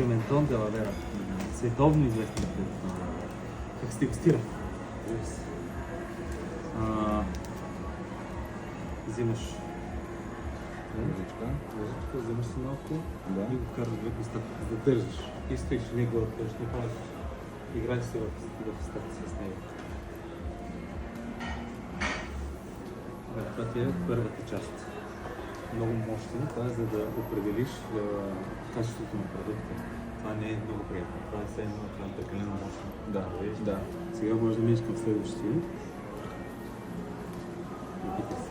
пиментон де лавера. Световно известен пиментон де лавера. Как се дегустира? Взимаш лъжичка, взимаш си малко и го караш в устата, да държиш. И стоиш, не го отвържиш, не правиш. Играеш си в устата си с него. Това ти е първата част. Много мощен, това е за да определиш качеството на продукта. Това не е много приятно. Това е все едно прекалено мощно. Да. Сега може да минеш към следващия. Опитай се.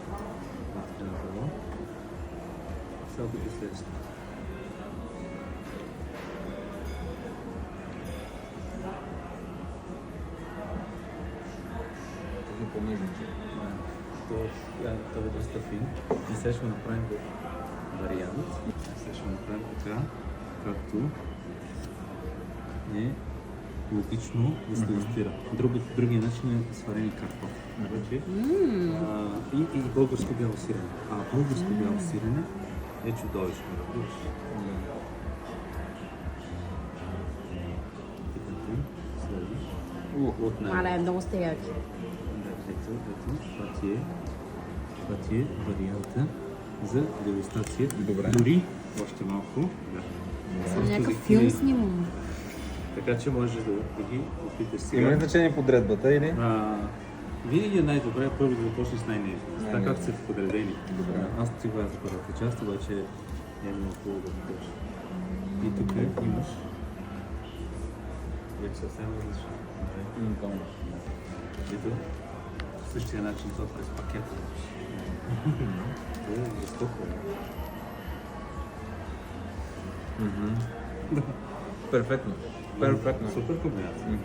Сега опитай следващия. Много по-нежно. Това е доста фин. И сега ще го направим вариант. Сега ще го направим така, както е логично да се дегустира. Другия начин е сварени картофи. И българско бяло сирене. Българско бяло сирене е чудовищно. Мале, е много стереотип. Това ти е варианта за дегустация. Добре. Дори още малко. Някакъв филм снимам. Така че можеш да ги опиташ сега. Има ли значение подредбата или? Винаги е най-добре първо да започнеш с най-нежно. Така както са подредени. Добре. Аз ти говоря за първата част, обаче е много хубаво да видиш. И тук имаш вече съвсем различно. Ето, по същия начин това през пакета. Това е жестоко. Перфектно. Перфектно. Супер комбинация.